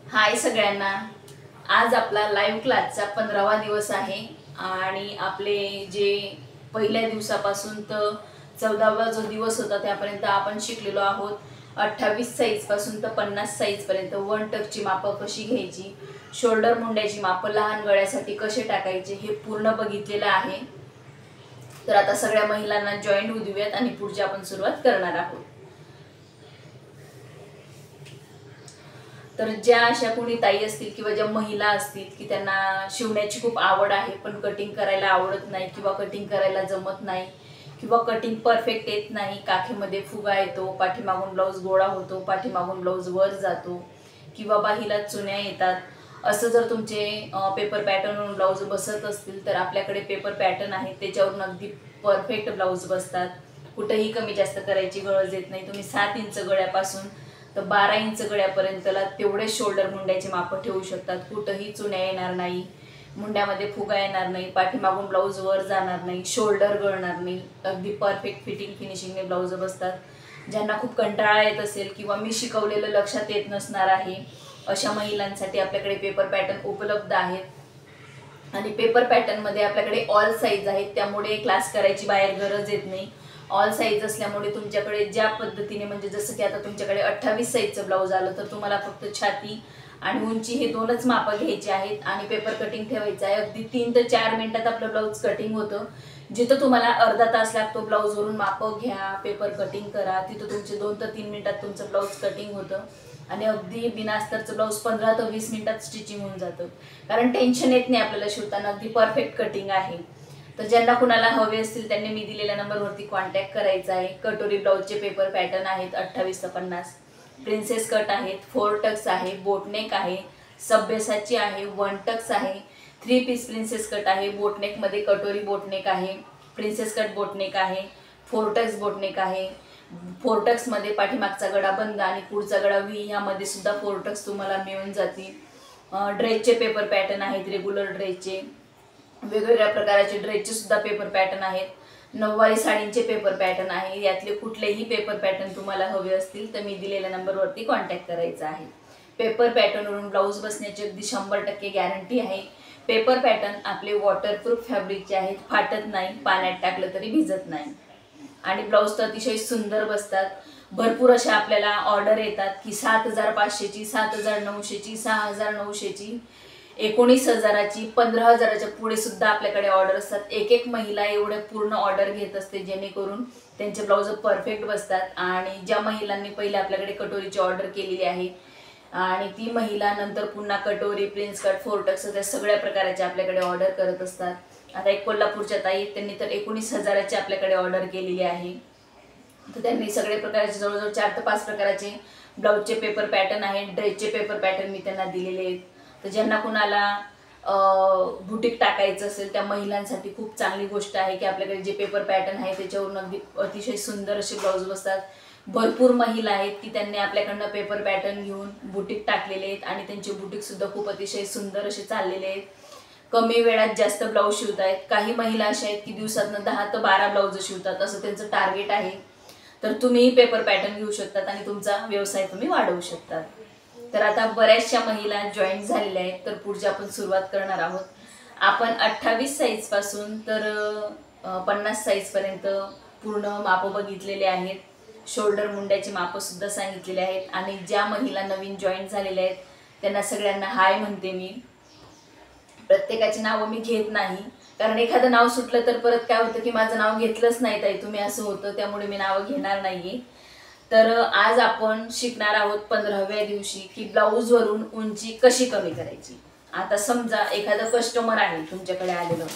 हाय सगळ्यांना। आज आपला लाईव्ह क्लासचा 15वा दिवस आहे आणि आपले जे पहिल्या दिवसापासून तर 14वा जो दिवस होता त्यापर्यंत आपण शिकलेलो आहोत 28 साईज पासून तर 50 साईज पर्यंत वन टकची मापं कशी घ्यायची, शोल्डर मुंड्याची मापं लहान गळ्यासाठी कसे टाकायचे हे पूर्ण बघितलेलं आहे। तर आता सगळ्या महिलांना जॉईन होऊ देऊयात आणि पुढची आपण सुरुवात करणार आहोत। तर ज्या अशा कोणी ताई असतील किंवा ज्या महिला असतील की त्यांना शिवण्याची खूप आवड आहे पण कटिंग करायला आवडत नाही किंवा कटिंग करायला जमत नाही किंवा कटिंग परफेक्ट येत नाही, काखेमध्ये फुगा येतो, पाठीमागून ब्लाऊज गोळा होतो, पाठीमागून ब्लाऊज वर जातो किंवा बाहीला चुन्या येतात, असं जर तुमचे पेपर पॅटर्नवरून ब्लाऊज बसत असतील तर आपल्याकडे पेपर पॅटर्न आहे त्याच्यावरून अगदी परफेक्ट ब्लाऊज बसतात। कुठेही कमी जास्त करायची गरज येत नाही। तुम्ही 7 इंच गळ्यापासून तर 12 इंच गळ्यापर्यंतला तेवढे शोल्डर मुंड्याची मापं ठेवू शकतात। कुठेही चुन्या येणार नाही, मुंड्यामध्ये फुगा येणार नाही, पाठीमागून ब्लाऊज वर जाणार नाही, शोल्डर गळणार नाही, अगदी परफेक्ट फिटिंग फिनिशिंगने ब्लाऊज बसतात। ज्यांना खूप कंटाळा येत असेल किंवा मी शिकवलेलं लक्षात येत नसणार आहे अशा महिलांसाठी आपल्याकडे पेपर पॅटर्न उपलब्ध आहेत आणि पेपर पॅटर्नमध्ये आपल्याकडे ऑल साईज आहेत, त्यामुळे क्लास करायची बाहेर गरज येत नाही। ऑल साईज असल्यामुळे तुमच्याकडे ज्या पद्धतीने म्हणजे जसं की आता तुमच्याकडे 28 साईजचं ब्लाऊज आलं तर तुम्हाला फक्त छाती आणि उंची हे दोनच मापं घ्यायचे आहेत आणि पेपर कटिंग ठेवायचं आहे। अगदी 3 ते 4 मिनिटात आपलं ब्लाऊज कटिंग होतं। जिथं तुम्हाला अर्धा तास लागतो ब्लाऊजवरून मापं घ्या, पेपर कटिंग करा, तिथं तुमचे 2 ते 3 मिनिटात तुमचं ब्लाऊज कटिंग होतं आणि अगदी बिना अस्तरचं ब्लाऊज 15 ते 20 मिनिटात स्टिचिंग होऊन जातं, कारण टेन्शन येत नाही आपल्याला शिवताना, अगदी परफेक्ट कटिंग आहे। तर ज्यांना कुणाला हवे असतील त्यांनी मी दिलेल्या नंबरवरती कॉन्टॅक्ट करायचा आहे। कटोरी ब्लाऊजचे पेपर पॅटर्न आहेत 28 ते 50, प्रिन्सेस कट आहेत, 4 टक्स आहे, बोटनेक आहे, सभ्यसाची आहे, 1 टक्स आहे, 3 पीस प्रिन्सेस कट आहे, बोटनेकमध्ये कटोरी बोटनेक आहे, प्रिन्सेस कट बोटनेक आहे, 4 टक्स बोटनेक आहे। 4 टक्समध्ये पाठीमागचा गळा बंद आणि पुढचा गळा व्ही, यामध्ये सुद्धा 4 टक्स तुम्हाला मिळून जातील। ड्रेसचे पेपर पॅटर्न आहेत, रेग्युलर ड्रेसचे, वेगवेगळ्या प्रकारचे ड्रेसचे सुद्धा पेपर पॅटर्न आहेत, नऊवारी साडींचे पेपर पॅटर्न आहे। यातले कुठलेही पेपर पॅटर्न तुम्हाला हवे असतील तर मी दिलेल्या नंबरवरती कॉन्टॅक्ट करायचा आहे। पेपर पॅटर्नवरून ब्लाऊज बसण्याची अगदी 100% गॅरंटी आहे। पेपर पॅटर्न आपले वॉटरप्रूफ फॅब्रिकचे आहेत, फाटत नाही, पाण्यात टाकलं तरी भिजत नाही आणि ब्लाऊज तर अतिशय सुंदर बसतात। भरपूर अशा आपल्याला ऑर्डर येतात की 7500ची, 7900ची, 6900ची, 19000ची, 15000च्या पुढे सुद्धा आपल्याकडे ऑर्डर असतात। एक एक महिला एवढे पूर्ण ऑर्डर घेत असते जेणेकरून त्यांचे ब्लाऊज परफेक्ट बसतात। आणि ज्या महिलांनी पहिले आपल्याकडे कटोरीची ऑर्डर केलेली आहे आणि ती महिला नंतर पुन्हा कटोरी, प्रिन्स कट, 4 टक्स त्या सगळ्या प्रकारचे आपल्याकडे ऑर्डर करत असतात। आता एक कोल्हापूरच्या ताई त्यांनी तर 19000ची आपल्याकडे ऑर्डर केलेली आहे। तर त्यांनी सगळे प्रकारचे जवळजवळ 4 ते 5 प्रकारचे ब्लाऊजचे पेपर पॅटर्न आहेत, ड्रेसचे पेपर पॅटर्न मी त्यांना दिलेले आहेत। तर ज्यांना कुणाला बुटीक टाकायचं असेल त्या महिलांसाठी खूप चांगली गोष्ट आहे की आपल्याकडे जे पेपर पॅटर्न आहे त्याच्यावरून अगदी अतिशय सुंदर असे ब्लाऊज बसतात। भरपूर महिला आहेत की त्यांनी आपल्याकडनं पेपर पॅटर्न घेऊन बुटीक टाकलेले आहेत आणि त्यांचे बुटीकसुद्धा खूप अतिशय सुंदर असे चाललेले आहेत। कमी वेळात जास्त ब्लाऊज शिवतायत। काही महिला अशा आहेत की दिवसातनं 10 ते 12 ब्लाऊज शिवतात, असं त्यांचं टार्गेट आहे। तर तुम्ही पेपर पॅटर्न घेऊ शकतात आणि तुमचा व्यवसाय तुम्ही वाढवू शकतात। तर आता बऱ्याचशा महिला जॉईन झालेल्या आहेत, तर पुढची आपण सुरुवात करणार आहोत। आपण 28 साईज पासून तर 50 साईज पर्यंत पूर्ण मापं बघितलेले आहेत, शोल्डर मुंड्याची मापं सुद्धा सांगितलेले आहेत आणि ज्या महिला नवीन जॉईन झालेल्या आहेत त्यांना सगळ्यांना हाय म्हणते मी। प्रत्येकाची नावं मी घेत नाही, कारण एखादं नाव सुटलं तर परत काय होतं की माझं नाव घेतलंच नाही ताई तुम्ही, असं होतं, त्यामुळे मी नावं घेणार नाहीये। तर आज आपण शिकणार आहोत 15व्या दिवशी की ब्लाऊजवरून उंची कशी कमी करायची। आता समजा एखादं कस्टमर आहे तुमच्याकडे आलेलं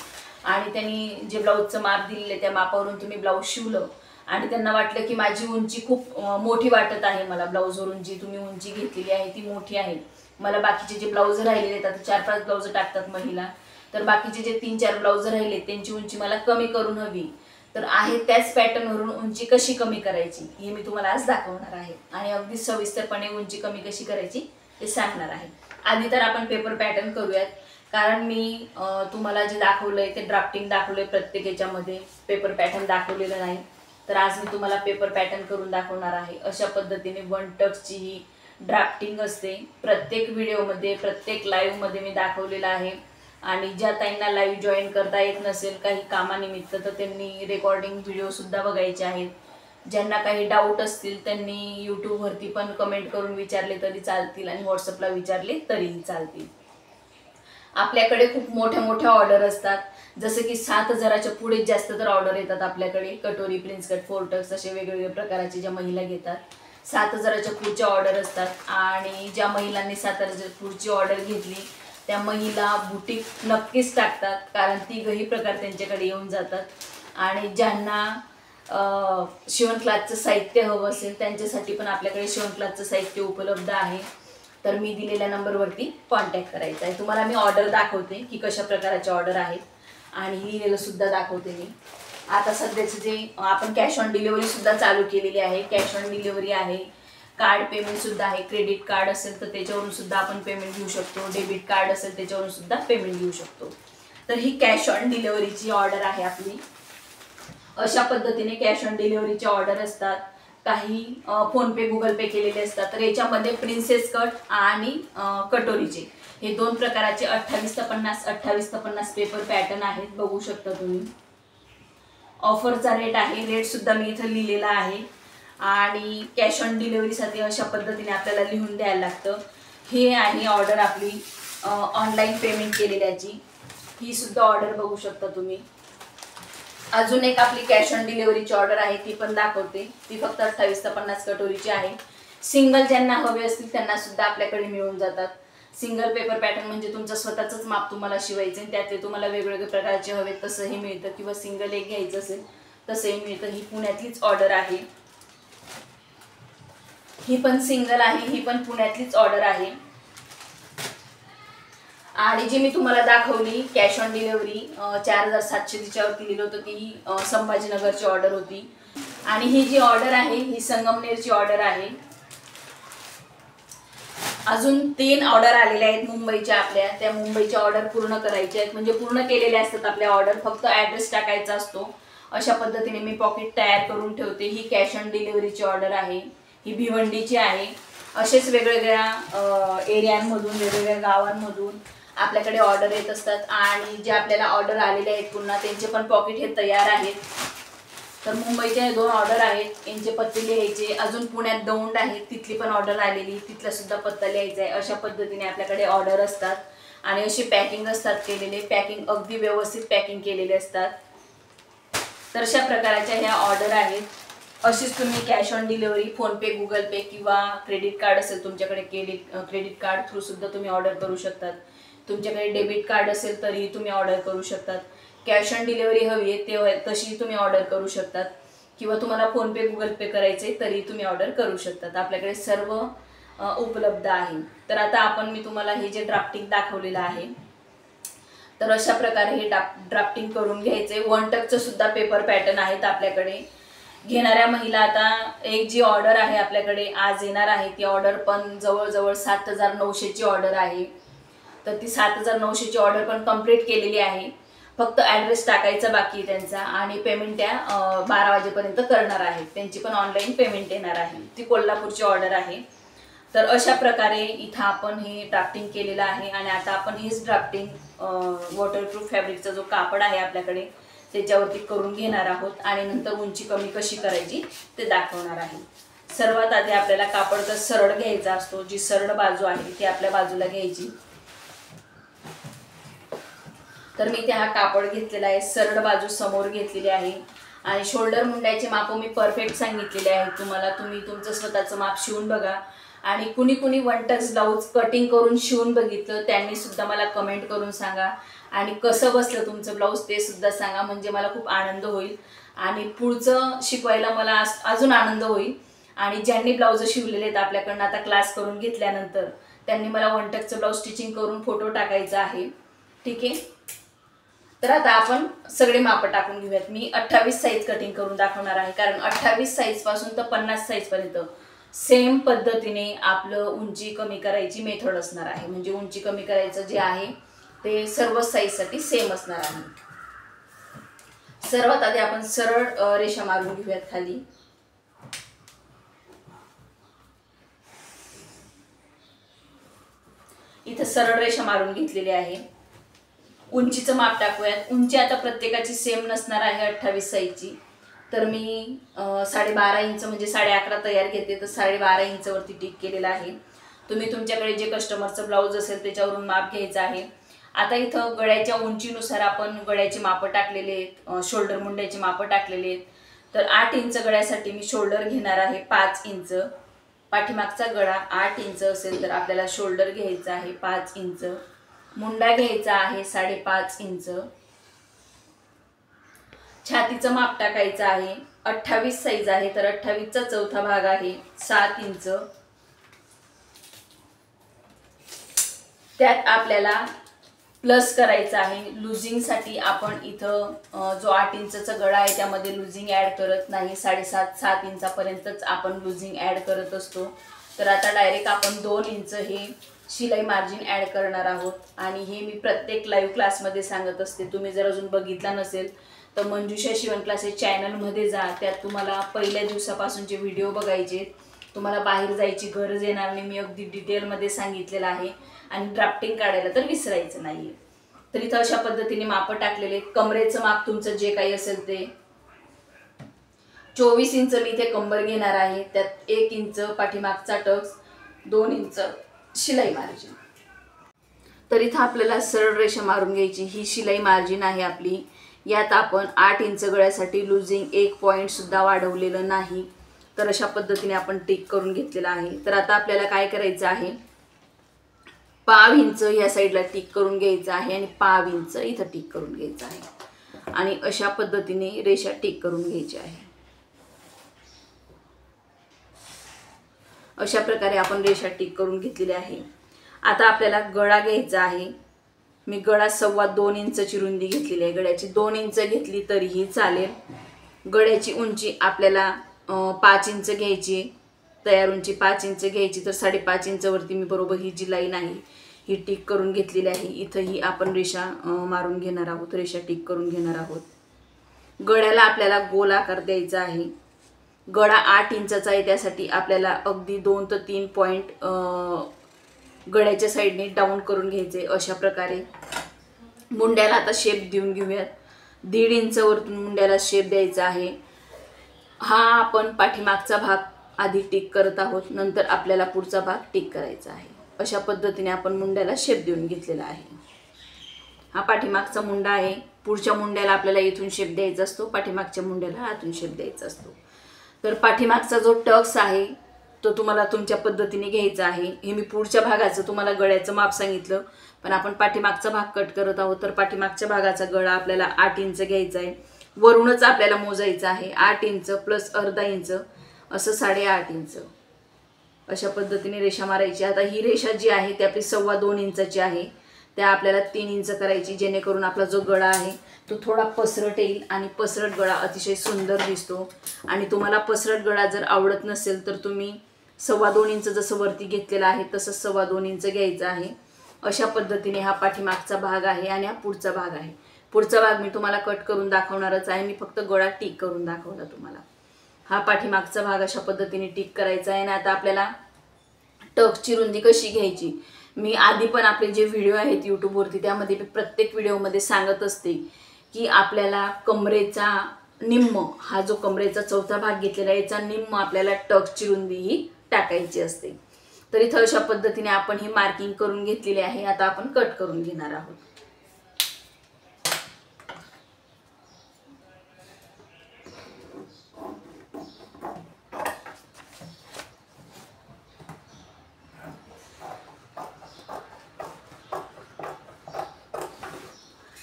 आणि त्यांनी जे ब्लाऊजचं माप दिलेलं त्या मापावरून तुम्ही ब्लाऊज शिवलं आणि त्यांना वाटलं की माझी उंची खूप मोठी वाटत आहे, मला ब्लाऊजवरून जी तुम्ही उंची घेतलेली आहे ती मोठी आहे, मला बाकीचे जे ब्लाऊज राहिलेले आहेत, आता 4-5 ब्लाऊज टाकतात महिला, तर बाकीचे जे 3-4 ब्लाऊज राहिले त्यांची उंची मला कमी करून हवी, तर आहे त्याच पॅटर्नवरून उंची कशी कमी करायची हे मी तुम्हाला आज दाखवणार आहे आणि अगदी सविस्तरपणे उंची कमी कशी करायची ते सांगणार आहे। आधी तर आपण पेपर पॅटर्न करूयात, कारण मी तुम्हाला जे दाखवलंय ते ड्राफ्टिंग दाखवलंय, प्रत्येक याच्यामध्ये पेपर पॅटर्न दाखवलेलं नाही। तर आज मी तुम्हाला पेपर पॅटर्न करून दाखवणार आहे। अशा पद्धतीने 1 टक्सची ही ड्राफ्टिंग असते। प्रत्येक व्हिडिओमध्ये प्रत्येक लाईव्हमध्ये मी दाखवलेलं आहे। आणि ज्या ताईंना लाईव्ह जॉईन करता येत नसेल काही कामानिमित्त तर त्यांनी रेकॉर्डिंग व्हिडिओसुद्धा बघायचे आहेत। ज्यांना काही डाऊट असतील त्यांनी यूट्यूबवरती पण कमेंट करून विचारले तरी चालतील आणि व्हॉट्सअपला विचारले तरीही चालतील। आपल्याकडे खूप मोठ्या मोठ्या ऑर्डर असतात, जसे की 7,000च्या पुढे जास्त तर ऑर्डर येतात आपल्याकडे। कटोरी, प्रिन्स कट, फोर्टक्स असे वेगवेगळे प्रकारचे ज्या महिला घेतात 7,000च्या पुढच्या ऑर्डर असतात। आणि ज्या महिलांनी 7,000च्या पुढची ऑर्डर घेतली त्या महिला बुटीक नक्कीच टाकतात, कारण तिघही प्रकार त्यांच्याकडे येऊन जातात। आणि ज्यांना शिवण क्लासचं साहित्य हवं असेल त्यांच्यासाठी पण आपल्याकडे शिवण क्लासचं साहित्य उपलब्ध आहे। तर मी दिलेल्या नंबरवरती कॉन्टॅक्ट करायचा आहे। तुम्हाला मी ऑर्डर दाखवते की कशा प्रकारचे ऑर्डर आहेत आणि लिहिलेलं सुद्धा दाखवते मी। आता सध्याचे जे आपण कॅश ऑन डिलिव्हरी सुद्धा चालू केलेली आहे। कॅश ऑन डिलिव्हरी आहे, कार्ड पेमेंट सुद्धा आहे। क्रेडिट कार्ड असेल तर त्याच्यावरून सुद्धा आपण पेमेंट घेऊ शकतो, डेबिट कार्ड असेल त्याच्यावरून सुद्धा पेमेंट घेऊ शकतो। तर ही कॅश ऑन डिलिव्हरीची ऑर्डर आहे आपली। अशा पद्धतीने कॅश ऑन डिलिव्हरीचे ऑर्डर असतात। काही फोन पे, गुगल पे केलेले असतात। तर याच्यामध्ये प्रिन्सेस कट आणि कटोरीचे हे दोन प्रकारचे 28 ते 50 पेपर पॅटर्न आहेत, बघू शकता तुम्ही। ऑफरचा रेट आहे, रेट सुद्धा मी इथं लिहिलेला आहे। आणि कॅश ऑन डिलिव्हरीसाठी अशा पद्धतीने आपल्याला लिहून द्यायला लागतं। हे आहे ऑर्डर आपली ऑनलाईन पेमेंट केलेल्याची, ही सुद्धा ऑर्डर बघू शकता तुम्ही। अजून एक आपली कॅश ऑन डिलिव्हरीची ऑर्डर आहे, ती पण दाखवते। ती फक्त 28 ते 50 कटोरीची आहे। सिंगल ज्यांना हवे असतील त्यांना सुद्धा आपल्याकडे मिळून जातात। सिंगल पेपर पॅटर्न म्हणजे तुमचं स्वतःचंच माप तुम्हाला शिवायचं आहे, त्यातले तुम्हाला वेगवेगळे प्रकारचे हवे तसंही मिळतं, किंवा सिंगल एक घ्यायचं असेल तसंही मिळतं। ही पुण्यातलीच ऑर्डर आहे, ही पण सिंगल आहे, ही पण पुण्यातलीच ऑर्डर आहे। आणि जी मी तुम्हाला दाखवली कॅश ऑन डिलिव्हरी 4,700 तिच्यावरती लिहिलं होतं की ही संभाजीनगरची ऑर्डर होती। आणि ही जी ऑर्डर आहे ही संगमनेरची ऑर्डर आहे। अजून 3 ऑर्डर आलेल्या आहेत मुंबईच्या आपल्या, त्या मुंबईच्या ऑर्डर पूर्ण करायच्या आहेत, म्हणजे पूर्ण केलेल्या असतात आपल्या ऑर्डर, फक्त ॲड्रेस टाकायचा असतो। अशा पद्धतीने मी पॉकेट तयार करून ठेवते। ही कॅश ऑन डिलिव्हरीची ऑर्डर आहे, ही भिवंडीची आहे। असेच वेगवेगळ्या एरियांमधून, वेगवेगळ्या गावांमधून आपल्याकडे ऑर्डर येत असतात। आणि जे आपल्याला ऑर्डर आलेले आहेत पुन्हा त्यांचे पण पॉकेट हे तयार आहेत। तर मुंबईचे 2 ऑर्डर आहेत, यांचे पत्ते लिहायचे। अजून पुण्यात दौंड आहे, तिथली पण ऑर्डर आलेली, तिथला सुद्धा पत्ता लिहायचा आहे। अशा पद्धतीने आपल्याकडे ऑर्डर असतात आणि अशी पॅकिंग असतात केलेले, पॅकिंग अगदी व्यवस्थित पॅकिंग केलेले असतात। तर अशा प्रकारच्या ह्या ऑर्डर आहेत। अशीच तुम्ही cash on delivery PhonePe, Google Pay किंवा क्रेडिट कार्ड असेल तुमच्याकडे, क्रेडिट कार्ड थ्रू सुद्धा तुम्ही ऑर्डर करू शकतात। तुमच्याकडे डेबिट कार्ड असेल तरी तुम्ही ऑर्डर करू शकतात। कॅश ऑन डिलिव्हरी हवी आहे ते तशी तुम्ही ऑर्डर करू शकतात, किंवा तुम्हाला फोन पे, गुगल पे करायचे तरी तुम्ही ऑर्डर करू शकतात। आपल्याकडे सर्व उपलब्ध आहे। तर आता मी तुम्हाला हे जे ड्राफ्टिंग दाखवलेलं आहे, तर अशा प्रकारे हे ड्राफ्टिंग करून घ्यायचे। 1 टकचं सुद्धा पेपर पॅटर्न आहेत आपल्याकडे। घेणाऱ्या महिला, आता एक जी ऑर्डर आहे आपल्याकडे आज येणार आहे ती ऑर्डर पण जवळजवळ 7,900ची ऑर्डर आहे। तर ती 7,900ची ऑर्डर पण कंप्लीट केलेली आहे, फक्त ॲड्रेस टाकायचा बाकी आहे त्यांचा। आणि पेमेंट त्या 12 वाजेपर्यंत करणार आहेत, त्यांची पण ऑनलाईन पेमेंट येणार आहे। ती कोल्हापूरची ऑर्डर आहे। तर अशा प्रकारे इथं आपण हे ड्राफ्टिंग केलेलं आहे। आणि आता आपण हेच ड्राफ्टिंग वॉटरप्रूफ फॅब्रिकचा जो कापड आहे आपल्याकडे त्याच्यावरती करून घेणार आहोत आणि नंतर उंची कमी कशी करायची ते दाखवणार आहे। सर्वात आधी आपल्याला कापडचा सरळ घ्यायचा असतो, जी सरळ बाजू आहे ती आपल्या बाजूला घ्यायची। तर मी इथे हा कापड घेतलेला आहे, सरळ बाजू समोर घेतलेली आहे। आणि शोल्डर मुंड्याचे माप मी परफेक्ट सांगितलेले आहे तुम्हाला, तुम्ही तुमचं स्वतःचं माप शिवून बघा। आणि कुणी 1 टक्स ब्लाऊज कटिंग करून शिवून बघितलं त्यांनी सुद्धा मला कमेंट करून सांगा, आणि कसं बसलं तुमचं ब्लाऊज ते सुद्धा सांगा, म्हणजे मला खूप आनंद होईल आणि पुढचं शिकवायला मला अजून आनंद होईल। आणि ज्यांनी ब्लाऊज शिवलेले आहेत आपल्याकडनं आता क्लास करून घेतल्यानंतर त्यांनी मला 1 टक्सचं ब्लाऊज स्टिचिंग करून फोटो टाकायचा आहे, ठीक आहे। तर आता आपण सगळे माप टाकून घेऊयात। मी 28 साईज कटिंग करून दाखवणार आहे, कारण 28 साईज पासून तर 50 साईज पर्यंत सेम पद्धतीने आपलं उंची कमी करायची मेथड असणार आहे, म्हणजे उंची कमी करायचं जे आहे ते सर्व साईजसाठी सेम असणार आहे। सर्वात आधी आपण सरळ रेषा मारून घेऊयात खाली। इथं सरळ रेषा मारून घेतलेली आहे। उंचीचं माप टाकूयात। उंची आता प्रत्येकाची सेम नसणार आहे 28 साईजची, तर मी 12.5 इंच म्हणजे 11.5 तयार घेते, तर 12.5 इंचवरती टिक केलेला आहे। तुम्ही तुमच्याकडे जे कस्टमरचं ब्लाऊज असेल त्याच्यावरून माप घ्यायचं आहे। आता इथं गळ्याच्या उंचीनुसार आपण गळ्याची मापं टाकलेले आहेत, शोल्डर मुंड्याची मापं टाकलेली आहेत। तर 8 इंच गळ्यासाठी मी शोल्डर घेणार आहे 5 इंच। पाठीमागचा गळा 8 इंच असेल तर आपल्याला शोल्डर घ्यायचा आहे 5 इंच। मुंडा घ्यायचा आहे 5.5 इंच। छातीचं माप टाकायचं आहे, 28 साईज आहे तर 28चा चौथा भाग आहे 7 इंच। त्यात आपल्याला प्लस करायचं आहे। लुझिंगसाठी आपण इथं जो 8 इंचचा गळा आहे त्यामध्ये लुझिंग ॲड करत नाही, 7.5 इंचापर्यंतच आपण लुझिंग ॲड करत असतो। तर आता डायरेक्ट आपण 2 इंच हे शिलाई मार्जिन ॲड करणार आहोत। आणि हे मी प्रत्येक लाईव्ह क्लासमध्ये सांगत असते, तुम्ही जर अजून बघितला नसेल तर मंजुषा शिवण क्लासेस चॅनलमध्ये जा, त्यात तुम्हाला पहिल्या दिवसापासूनचे व्हिडिओ बघायचे, तुम्हाला बाहेर जायची गरज येणार नाही। मी अगदी डिटेलमध्ये सांगितलेलं आहे आणि ड्राफ्टिंग काढायला तर विसरायचं नाहीये। तर इथं अशा पद्धतीने मापं टाकलेले। कमरेचं माप तुमचं जे काही असेल ते 24 इंच मी इथे कंबर घेणार आहे, त्यात 1 इंच पाठीमागचा टक्स, 2 इंच शिलाई मार्जिन। तर इथं आपल्याला सरळ रेषा मारून घ्यायची, ही शिलाई मार्जिन आहे आपली। यात आपण 8 इंच गळ्यासाठी लुझिंग 1 पॉइंट सुद्धा वाढवलेलं नाही, तर अशा पद्धतीने आपण टिक करून घेतलेला आहे। तर आता आपल्याला काय करायचं आहे, 1/2 इंच या साईडला टिक करून घ्यायचं आहे आणि 1/2 इंच इथं टिक करून घ्यायचं आहे आणि अशा पद्धतीने रेषा टिक करून घ्यायची आहे। अशा प्रकारे आपण रेषा टिक करून घेतलेली आहे। आता आपल्याला गळा घ्यायचा आहे। मी गळा 2.25 इंचची रुंदी घेतलेली आहे, गळ्याची 2 इंच घेतली तरीही चालेल। गळ्याची उंची आपल्याला 5 इंच घ्यायची, तयार उंची 5 इंच घ्यायची, तर 5.5 इंचवरती मी बरोबर ही जी लाईन आहे ही टिक करून घेतलेली आहे। इथंही आपण रेषा मारून घेणार आहोत, रेषा टिक करून घेणार आहोत। गळ्याला आपल्याला गोल आकार द्यायचा आहे। गळा 8 इंचाचा आहे, त्यासाठी आपल्याला अगदी 2 ते 3 पॉइंट गळ्याच्या साईडने डाऊन करून घ्यायचे। अशा प्रकारे मुंड्याला आता शेप देऊन घेऊयात। 1.5 इंचवरतून मुंड्याला शेप द्यायचा आहे। हा आपण पाठीमागचा भाग आधी टिक करत आहोत, नंतर आपल्याला पुढचा भाग टिक करायचा आहे। अशा पद्धतीने आपण मुंड्याला शेप देऊन घेतलेला आहे। हा पाठीमागचा मुंडा आहे, पुढच्या मुंड्याला आपल्याला इथून शेप द्यायचा असतो, पाठीमागच्या मुंड्याला आतून शेप द्यायचा असतो। तर पाठीमागचा जो टक्स आहे तो तुम्हाला तुमच्या पद्धतीने घ्यायचा आहे। हे मी पुढच्या भागाचं तुम्हाला गळ्याचं माप सांगितलं, पण आपण पाठीमागचा भाग कट करत आहोत, तर पाठीमागच्या भागाचा गळा आपल्याला 8 इंच घ्यायचा आहे। वरूनच आपल्याला मोजायचं आहे, 8 इंच प्लस अर्धा इंच असं 8.5 इंच। अशा पद्धतीने रेषा मारायची। आता ही रेषा जी आहे ती आपली 2.25 इंचाची आहे, त्या आपल्याला 3 इंच करायची, जेणेकरून आपला जो गळा आहे तो थोडा पसरट येईल आणि पसरट गळा अतिशय सुंदर दिसतो। आणि तुम्हाला पसरट गळा जर आवडत नसेल तर तुम्ही 2.25 इंच जसं वरती घेतलेला आहे तसंच 2.25 इंच घ्यायचं आहे। अशा पद्धतीने हा पाठीमागचा भाग आहे आणि हा पुढचा भाग आहे। पुढचा भाग मी तुम्हाला कट करून दाखवणारच आहे, मी फक्त गळा टिक करून दाखवला तुम्हाला। हा पाठीमागचा भाग अशा पद्धतीने टिक करायचा आहे। आणि आता आपल्याला टक्सची रुंदी कशी घ्यायची, मी आधी पण आपले जे व्हिडिओ आहेत यूट्यूबवरती त्यामध्ये मी प्रत्येक व्हिडिओमध्ये सांगत असते की आपल्याला कमरेचा निम्म, हा जो कमरेचा चौथा भाग घेतलेला आहे याचा निम्म आपल्याला टक्सची रुंदी ही टाकायची असते। तर इथं अशा पद्धतीने आपण ही मार्किंग करून घेतलेली आहे। आता आपण कट करून घेणार आहोत।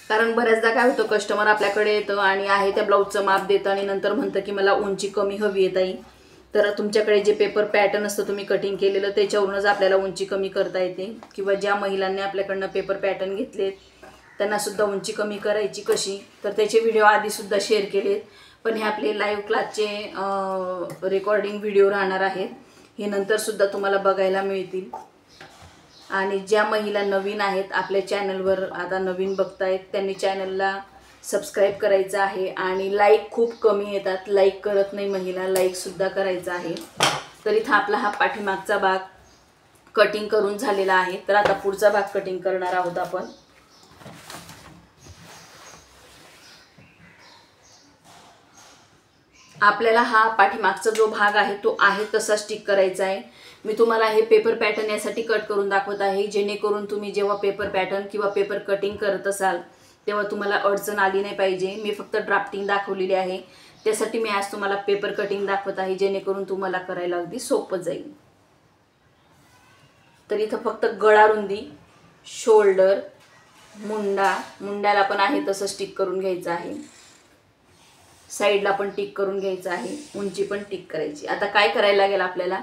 कारण बऱ्याचदा काय होतं, कस्टमर आपल्याकडे येतं आणि आहे त्या ब्लाऊजचं माप देतं आणि नंतर म्हणतं की मला उंची कमी हवी आहे ताई। तर तुमच्याकडे जे पेपर पॅटर्न असतं तुम्ही कटिंग केलेलं त्याच्यावरूनच आपल्याला उंची कमी करता येते, किंवा ज्या महिलांनी आपल्याकडनं पेपर पॅटर्न घेतलेत त्यांना सुद्धा उंची कमी करायची कशी, तर त्याचे व्हिडिओ आधीसुद्धा शेअर केलेत। पण हे आपले लाईव्ह क्लासचे रेकॉर्डिंग व्हिडिओ राहणार आहेत, हे नंतरसुद्धा तुम्हाला बघायला मिळतील। आणि ज्या महिला नवीन आहेत आपल्या चॅनलवर, आता नवीन बघतायत, त्यांनी चॅनलला सबस्क्राईब करायचं आहे। आणि लाईक खूप कमी येतात, लाईक करत नाही महिला, लाईकसुद्धा करायचं आहे। तर इथं आपला हा पाठीमागचा भाग कटिंग करून झालेला आहे. तर आता पुढचा भाग कटिंग करणार आहोत आपण. आपल्याला हा पाठीमागचा जो भाग आहे तो आहे तसा स्टिक करायचा आहे. मी तुम्हाला हे पेपर पॅटर्न यासाठी कट करून दाखवत आहे जेणेकरून तुम्ही जेव्हा पेपर पॅटर्न किंवा पेपर कटिंग करत असाल तेव्हा तुम्हाला अडचण आली नाही पाहिजे. मी फक्त ड्राफ्टिंग दाखवलेली आहे, त्यासाठी मी आज तुम्हाला पेपर कटिंग दाखवत आहे जेणेकरून तुम्हाला करायला अगदी सोपं जाईल. तर इथं फक्त गळा रुंदी, शोल्डर, मुंड्याला पण आहे तसं स्टिक करून घ्यायचं आहे. साईडला पण टिक करून घ्यायचं आहे, उंची पण टिक करायची. आता काय करायला लागेल आपल्याला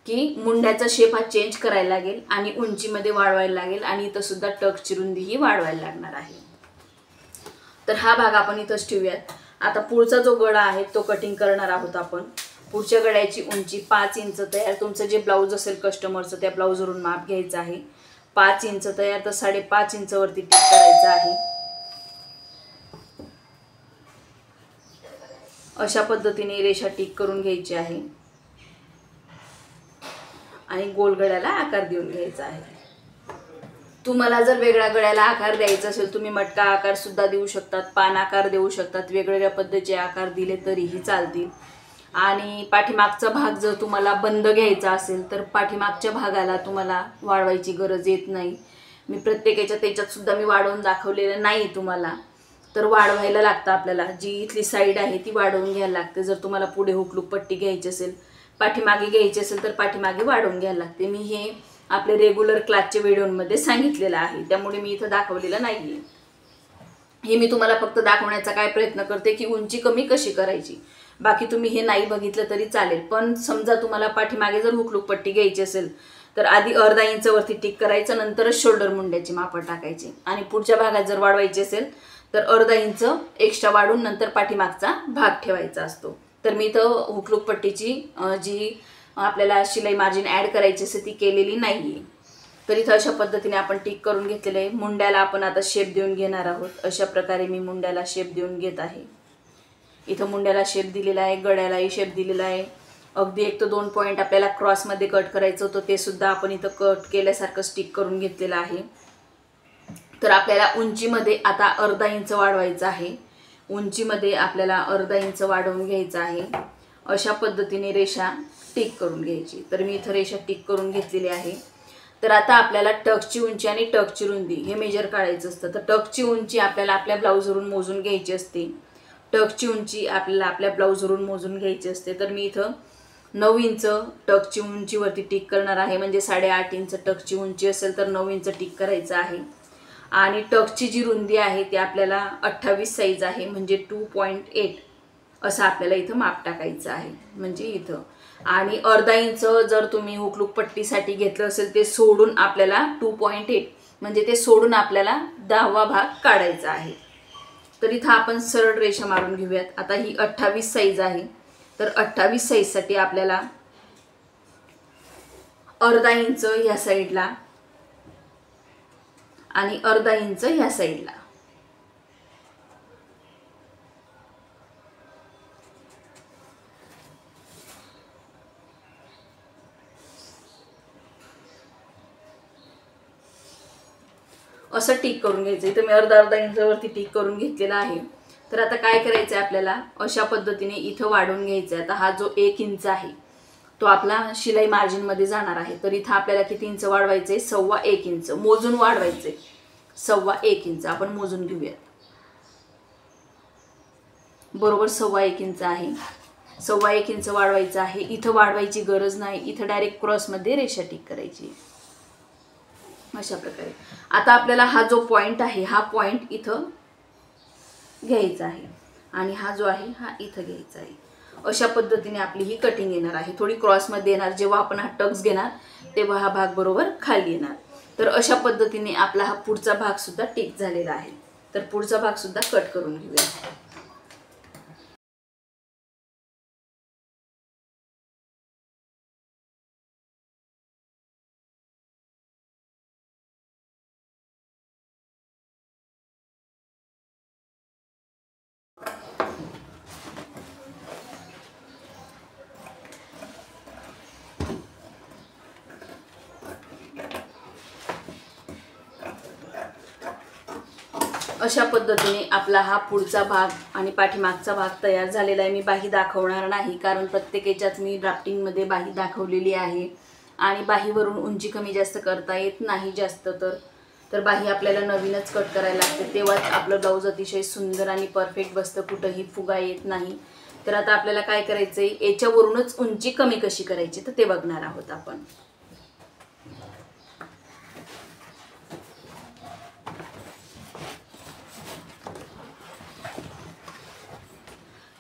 की मुंड्याचा शेप हा चेंज करायला लागेल आणि उंचीमध्ये वाढवायला लागेल आणि इथं सुद्धा टक्सची रुंदीही वाढवायला लागणार आहे. तर हा भाग आपण इथंच ठेवूयात. आता पुढचा जो गळा आहे तो कटिंग करणार आहोत आपण. पुढच्या गळ्याची उंची 5 इंच तयार. तुमचं जे ब्लाऊज असेल कस्टमरचं त्या ब्लाऊजवरून माप घ्यायचं आहे. 5 इंच तयार, तर 5.5 इंचवरती टिक करायचं आहे. अशा पद्धतीने रेषा टिक करून घ्यायची आहे आणि गोल गळ्याला आकार देऊन घ्यायचा आहे. तुम्हाला जर वेगळ्या गळ्याला आकार द्यायचा असेल तुम्ही मटका आकार सुद्धा देऊ शकतात, पान आकार देऊ शकतात, वेगवेगळ्या पद्धतीचे आकार दिले तरीही चालतील. आणि पाठीमागचा भाग जर तुम्हाला बंद घ्यायचा असेल तर पाठीमागच्या भागाला तुम्हाला वाढवायची गरज येत नाही. मी प्रत्येकाच्या त्याच्यात सुद्धा मी वाढवून दाखवलेलं नाही तुम्हाला. तर वाढवायला लागतं आपल्याला, जी इथली साईड आहे ती वाढवून घ्यायला लागते. जर तुम्हाला पुढे हुकलूक पट्टी घ्यायची असेल, पाठीमागे घ्यायची असेल तर पाठीमागे वाढवून घ्यायला लागते. मी हे आपले रेग्युलर क्लासच्या व्हिडिओमध्ये सांगितलेलं आहे, त्यामुळे मी इथं दाखवलेलं नाही आहे. हे मी तुम्हाला फक्त दाखवण्याचा काय प्रयत्न करते की उंची कमी कशी करायची. बाकी तुम्ही हे नाही बघितलं तरी चालेल. पण समजा तुम्हाला पाठीमागे जर हुकलूक पट्टी घ्यायची असेल तर आधी अर्धा इंचवरती टिक करायचं, नंतरच शोल्डर मुंड्याची मापं टाकायची. आणि पुढच्या भागात जर वाढवायची असेल तर अर्धा इंच एक्स्ट्रा वाढून नंतर पाठीमागचा भाग ठेवायचा असतो. तर मी इथं हुकलूक पट्टीची जी आपल्याला शिलाई मार्जिन ॲड करायची असते ती केलेली नाही आहे. तर इथं अशा पद्धतीने आपण टिक करून घेतलेलं आहे. मुंड्याला आपण आता शेप देऊन घेणार आहोत. अशा प्रकारे मी मुंड्याला शेप देऊन घेत आहे. इथं मुंड्याला शेप दिलेला आहे, गळ्यालाही शेप दिलेला आहे. अगदी 1 ते 2 पॉईंट आपल्याला क्रॉसमध्ये कट करायचं होतं, ते सुद्धा आपण इथं कट केल्यासारखं स्टिक करून घेतलेलं आहे. तर आपल्याला उंचीमध्ये आता अर्धा इंच वाढवायचं आहे. उंचीमध्ये आपल्याला अर्धा इंच वाढवून घ्यायचं आहे. अशा पद्धतीने रेषा टिक करून घ्यायची. तर मी इथं रेषा टिक करून घेतलेली आहे. तर आता आपल्याला टक्सची उंची आणि टक्सची रुंदी हे मेजर काढायचं असतं. तर टक्सची उंची आपल्याला आपल्या ब्लाऊजवरून मोजून घ्यायची असते. टक्सची उंची आपल्याला आपल्या ब्लाऊजवरून मोजून घ्यायची असते. तर मी इथं 9 इंच टक्सची उंचीवरती टिक करणार आहे. म्हणजे 8.5 इंच टक्सची उंची असेल तर 9 इंच टिक करायचं आहे. आणि टक्सची जी रुंदी आहे ती आपल्याला 28 साईज आहे, म्हणजे 2.8 असं आपल्याला इथं माप टाकायचं आहे. म्हणजे इथं आणि अर्धा इंच जर तुम्ही हुकलूक पट्टीसाठी घेतलं असेल ते सोडून आपल्याला 2.8 म्हणजे ते सोडून आपल्याला 10वा भाग काढायचा आहे. तर इथं आपण सरळ रेषा मारून घेऊयात. आता ही 28 साईज आहे, तर 28 साईजसाठी आपल्याला अर्धा इंच ह्या साईडला आणि अर्धा इंच ह्या साईडला असं टिक करून घ्यायचं. इथं मी अर्धा इंचवरती टिक करून घेतलेला आहे. तर आता काय करायचं आहे आपल्याला, अशा पद्धतीने इथं वाढवून घ्यायचं आहे. आता हा जो 1 इंच आहे तो आपला शिलाई मार्जिनमध्ये जाणार आहे. तर इथं आपल्याला किती इंच वाढवायचं आहे, 1.25 इंच मोजून वाढवायचं आहे. 1.25 इंच आपण मोजून घेऊयात. बरोबर 1.25 इंच आहे. 1.25 इंच वाढवायचं आहे. इथं वाढवायची गरज नाही, इथं डायरेक्ट क्रॉसमध्ये रेषा टिक करायची अशा प्रकारे. आता आपल्याला हा जो पॉईंट आहे हा पॉईंट इथं घ्यायचा आहे आणि हा जो आहे हा इथं घ्यायचा आहे. अशा पद्धतीने आपली ही कटिंग येणार आहे. थोडी क्रॉसमध्ये येणार. जेव्हा आपण हा टक्स घेणार तेव्हा हा भाग बरोबर खाली येणार. तर अशा पद्धतीने आपला हा पुढचा भाग सुद्धा टिक झालेला आहे. तर पुढचा भाग सुद्धा कट करून घेऊया. अशा पद्धतीने आपला हा पुढचा भाग आणि पाठीमागचा भाग तयार झालेला आहे। मी बाही दाखवणार नाही कारण प्रत्येक याच्यात मी ड्राफ्टिंगमध्ये बाही दाखवलेली आहे आणि बाहीवरून उंची कमी जास्त करता येत नाही जास्त तर बाही आपल्याला नवीनच कट करायला लागते, तेव्हाच आपलं ब्लाऊज अतिशय सुंदर आणि परफेक्ट बसतं, कुठंही फुगा येत नाही। तर आता आपल्याला काय करायचं आहे, याच्यावरूनच उंची कमी कशी करायची तर ते बघणार आहोत आपण।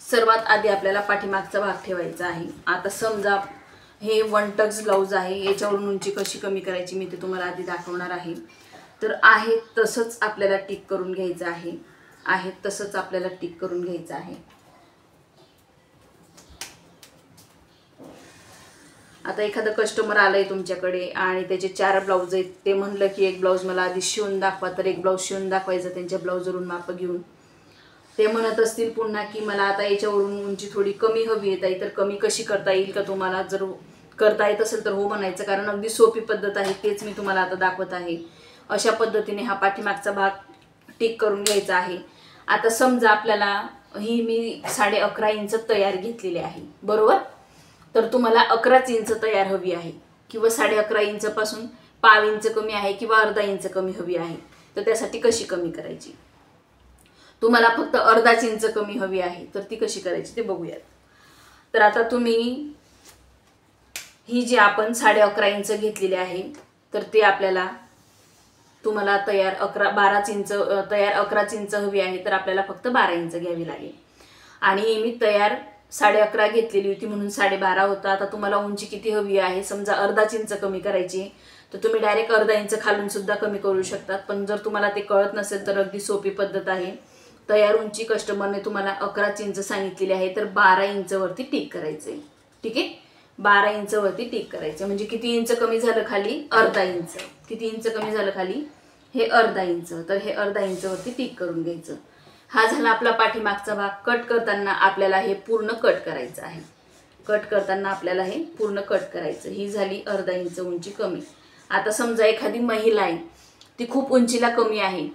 सर्वात आधी आपल्याला पाठीमागचा भाग ठेवायचा आहे। आता समजा हे 1 टक्स ब्लाऊज आहे, याच्यावरून उंची कशी कमी करायची मी ते तुम्हाला आधी दाखवणार आहे। तर आहे तसंच आपल्याला टिक करून घ्यायचं आहे तसंच आपल्याला टिक करून घ्यायचं आहे। आता एखादं कस्टमर आलंय तुमच्याकडे आणि त्याचे 4 ब्लाऊज आहेत, ते म्हणलं की एक ब्लाऊज मला आधी शिवून दाखवा, तर एक ब्लाऊज शिवून दाखवायचं त्यांच्या ब्लाऊजवरून माप घेऊन। ते म्हणत असतील पुन्हा की मला आता याच्यावरून उंची थोडी कमी हवी आहे ताई, तर कमी कशी करता येईल का तुम्हाला? जर करता येत असेल तर हो म्हणायचं, कारण अगदी सोपी पद्धत आहे, तेच मी तुम्हाला आता दाखवत आहे। अशा पद्धतीने हा पाठीमागचा भाग टिक करून घ्यायचा आहे। आता समजा आपल्याला ही मी 11.5 इंच तयार घेतलेली आहे, बरोबर? तर तुम्हाला 11 इंच तयार हवी आहे किंवा 11.5 इंच पासून पाव इंच कमी आहे किंवा अर्धा इंच कमी हवी आहे, तर त्यासाठी कशी कमी करायची? तुम्हाला फक्त अर्धा इंच कमी हवी आहे तर ती कशी करायची ते बघूयात। तर आता तुम्ही ही जी आपण 11.5 इंच घेतलेली आहे, तर ते आपल्याला तुम्हाला तयार 11 इंच हवी आहे, तर आपल्याला फक्त 12 इंच घ्यावी लागेल। आणि मी तयार 11.5 घेतलेली होती म्हणून 12.5 होता। आता तुम्हाला उंची किती हवी आहे, समजा अर्धा इंच कमी करायची, तर तुम्ही डायरेक्ट अर्धा इंच खालून सुद्धा कमी करू शकतात। पण जर तुम्हाला ते कळत नसेल तर अगदी सोपी पद्धत आहे। तयार उंची कस्टमरने तुम्हाला 11 इंच सांगितलेली आहे, तर 12 इंच वरती टिक करायचे। ठीक आहे, 12 इंच वरती टिक करायचे म्हणजे किती इंच कमी झालं खाली? अर्धा इंच। किती इंच कमी झालं खाली? हे अर्धा इंच। तर हे अर्धा इंच वरती टिक करून घ्यायचं। हा झाला आपला पाठीमागचा भाग। कट करताना आपल्याला हे पूर्ण कट करायचं आहे। कट करताना आपल्याला हे पूर्ण कट करायचं। ही झाली अर्धा इंच उंची कमी। आता समजा एखादी महिला आहे, ती खूप उंचीला कमी आहे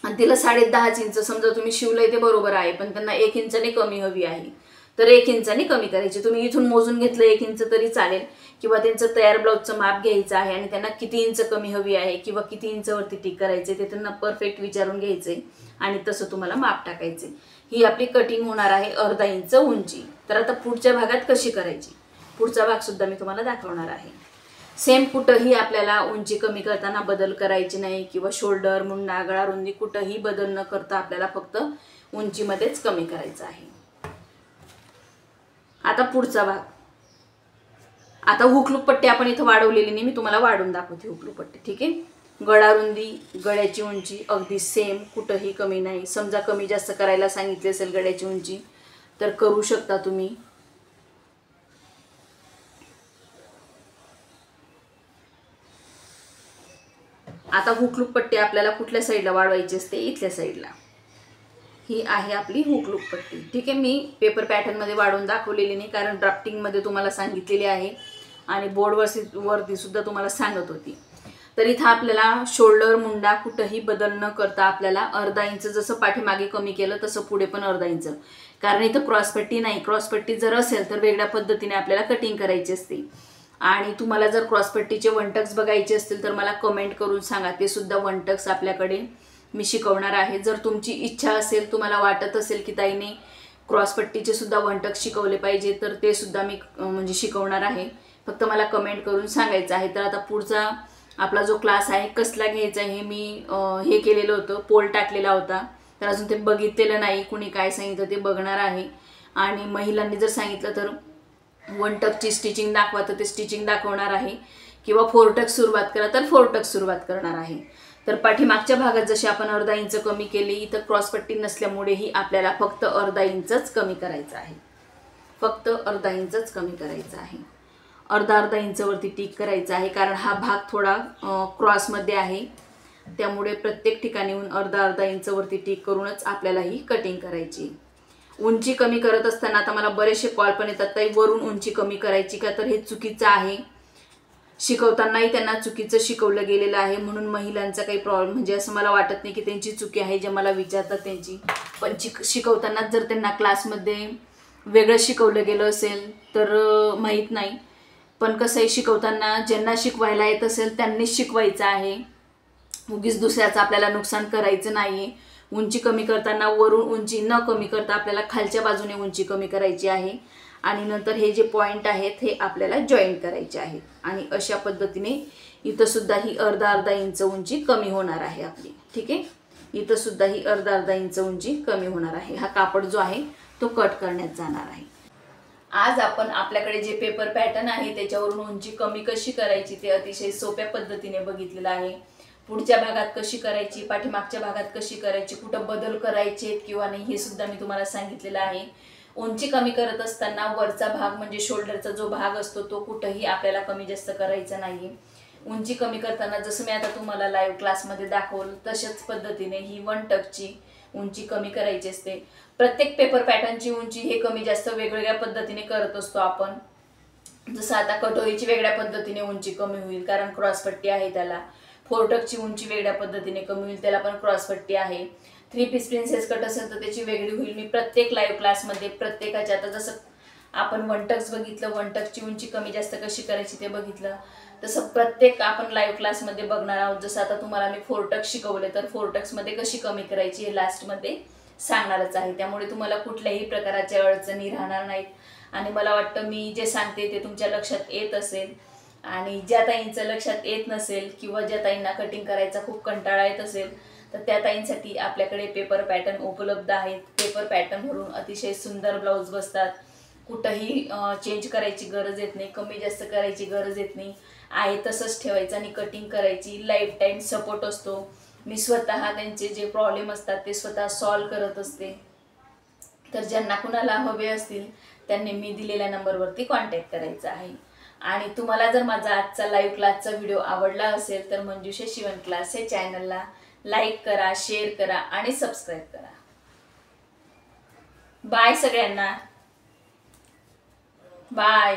आणि तिला 10.5 इंच समजा तुम्ही शिवलंय ते बरोबर आहे, पण त्यांना 1 इंचाने कमी हवी आहे, तर 1 इंचाने कमी करायची। तुम्ही इथून मोजून घेतलं 1 इंच तरी चालेल, किंवा त्यांचं तयार ब्लाऊजचं माप घ्यायचं आहे आणि त्यांना किती इंच कमी हवी आहे किंवा किती इंच वरती टिक करायचे ते त्यांना परफेक्ट विचारून घ्यायचे आणि तसं तुम्हाला माप टाकायचे। ही आपली कटिंग होणार आहे अर्धा इंच उंची। तर आता पुढच्या भागात कशी करायची, पुढचा भाग सुद्धा मी तुम्हाला दाखवणार आहे। सेम कुठंही आपल्याला उंची कमी करताना बदल करायची नाही किंवा शोल्डर, मुंडा, गळा रुंदी कुठंही बदल न करता आपल्याला फक्त उंचीमध्येच कमी करायचं आहे। आता पुढचा भाग, आता हुकलूक पट्टी आपण इथं वाढवलेली नाही, मी तुम्हाला वाढून दाखवते हुकलूक पट्टी। ठीक आहे, गळा रुंदी, गळ्याची उंची अगदी सेम, कुठंही कमी नाही। समजा कमी जास्त करायला सांगितली असेल गळ्याची उंची तर करू शकता तुम्ही। आता हुकलूक पट्टी आपल्याला कुठल्या साईडला वाढवायची असते? इथल्या साईडला। ही आहे आपली हुकलूक पट्टी। ठीक आहे, मी पेपर पॅटर्नमध्ये वाढवून दाखवलेली नाही कारण ड्राफ्टिंगमध्ये तुम्हाला सांगितलेली आहे आणि बोर्डवरती सुद्धा तुम्हाला सांगत होती। तर इथं आपल्याला शोल्डर, मुंडा कुठंही बदल न करता आपल्याला अर्धा इंच जसं पाठीमागे कमी केलं तसं पुढे पण अर्धा इंच, कारण इथं क्रॉसपट्टी नाही। क्रॉसपट्टी जर असेल तर वेगळ्या पद्धतीने आपल्याला कटिंग करायची असते। आणि तुम्हाला जर क्रॉसपट्टीचे 1 टक्स बघायचे असतील तर मला कमेंट करून सांगा, ते सुद्धा 1 टक्स आपल्याकडे मी शिकवणार आहे। जर तुमची इच्छा असेल, तुम्हाला वाटत असेल की ताईने क्रॉसपट्टीचे सुद्धा 1 टक्स शिकवले पाहिजे, तर ते सुद्धा मी म्हणजे शिकवणार आहे। फक्त मला कमेंट करून सांगायचं आहे। तर आता पुढचा आपला जो क्लास आहे कसला घ्यायचा आहे, मी हे केलेलं होतं, पोल टाकलेला होता, तर अजून ते बघितलेलं नाही, कुणी काय सांगितलं ते बघणार आहे। आणि महिलांनी जर सांगितलं तर 1 टक्सची स्टिचिंग दाखवा तर ते स्टिचिंग दाखवणार आहे, किंवा 4 टक्स सुरुवात करा तर 4 टक्स सुरुवात करणार आहे। तर पाठीमागच्या भागात जशी आपण अर्धा इंच कमी केली, इथं क्रॉसपट्टी नसल्यामुळेही आपल्याला फक्त अर्धा इंचच कमी करायचं आहे। फक्त अर्धा इंचच कमी करायचं आहे। अर्धा इंचवरती टिक करायचं आहे, कारण हा भाग थोडा क्रॉसमध्ये आहे, त्यामुळे प्रत्येक ठिकाणी अर्धा इंचवरती टिक करूनच आपल्याला ही कटिंग करायची। उंची कमी करत असताना आता मला बरेचसे कॉल पण येतात, ताई वरून उंची कमी करायची का, तर हे चुकीचं आहे। शिकवतानाही त्यांना चुकीचं शिकवलं गेलेलं आहे, म्हणून महिलांचा काही प्रॉब्लेम म्हणजे असं मला वाटत नाही की त्यांची चुकी आहे जे मला विचारतात त्यांची. पण शिकवताना जर त्यांना क्लासमध्ये वेगळं शिकवलं गेलं असेल तर माहीत नाही. पण कसं आहे, शिकवताना ज्यांना शिकवायला येत असेल त्यांनीच शिकवायचं आहे. उगीच दुसऱ्याचं आपल्याला नुकसान करायचं नाही. उंची कमी करताना वरून उंची न कमी करता आपल्याला खालच्या बाजूने उंची कमी करायची आहे. आणि नंतर हे जे पॉईंट आहेत हे आपल्याला जॉईंट करायचे आहेत. आणि अशा पद्धतीने इथं सुद्धा ही अर्धा इंच उंची कमी होणार आहे आपली. ठीक आहे, इथं सुद्धा ही अर्धा इंच उंची कमी होणार आहे. हा कापड जो आहे तो कट करण्यात जाणार आहे. आज आपण आपल्याकडे जे पेपर पॅटर्न आहे त्याच्यावरून उंची कमी कशी करायची ते अतिशय सोप्या पद्धतीने बघितलेलं आहे. पुढच्या भागात कशी करायची, पाठीमागच्या भागात कशी करायची, कुठं बदल करायचे किंवा नाही हे सुद्धा मी तुम्हाला सांगितलेलं आहे. उंची कमी करत असताना वरचा भाग म्हणजे शोल्डरचा जो भाग असतो तो कुठंही आपल्याला कमी जास्त करायचा नाही. उंची कमी करताना जसं मी आता तुम्हाला लाईव्ह क्लासमध्ये दाखवलं तशाच पद्धतीने ही 1 टक्सची उंची कमी करायची असते. प्रत्येक पेपर पॅटर्नची उंची हे कमी जास्त वेगवेगळ्या पद्धतीने करत असतो आपण. जसं आता कटोरीची वेगळ्या पद्धतीने उंची कमी होईल कारण क्रॉसपट्टी आहे त्याला. 4 टक्सची उंची वेगळ्या पद्धतीने कमी होईल, त्याला पण क्रॉसपट्टी आहे. 3 पीस प्रिन्सेस कट असेल तर त्याची वेगळी होईल. मी प्रत्येक लाईव्ह क्लासमध्ये प्रत्येकाच्या, आता जसं आपण 1 टक्स बघितलं, 1 टक्सची उंची कमी जास्त कशी करायची ते बघितलं, तसं प्रत्येक आपण लाईव्ह क्लासमध्ये बघणार आहोत. जसं आता तुम्हाला मी 4 टक्स शिकवले तर 4 टक्समध्ये कशी कमी करायची हे लास्टमध्ये सांगणारच आहे. त्यामुळे तुम्हाला कुठल्याही प्रकारच्या अडचणी राहणार नाहीत. आणि मला वाटतं मी जे सांगते ते तुमच्या लक्षात येत असेल. आणि ज्या ताईंचं लक्षात येत नसेल किंवा ज्या ताईंना कटिंग करायचा खूप कंटाळा येत असेल तर त्या ताईंसाठी आपल्याकडे पेपर पॅटर्न उपलब्ध आहेत. पेपर पॅटर्नवरून अतिशय सुंदर ब्लाऊज बसतात. कुठंही चेंज करायची गरज येत नाही, कमी जास्त करायची गरज येत नाही, आहे तसंच ठेवायचं आणि कटिंग करायची. लाईफ टाईम सपोर्ट असतो. मी स्वतः त्यांचे जे प्रॉब्लेम असतात ते स्वतः सॉल्व करत असते. तर ज्यांना कुणाला हवे असतील त्यांनी मी दिलेल्या नंबरवरती कॉन्टॅक्ट करायचा आहे. आणि तुम्हाला जर माझा आजचा लाईव्ह क्लासचा व्हिडिओ आवडला असेल तर मंजुषा शिवण क्लास हे चॅनलला लाईक करा, शेअर करा आणि सबस्क्राईब करा. बाय सगळ्यांना, बाय.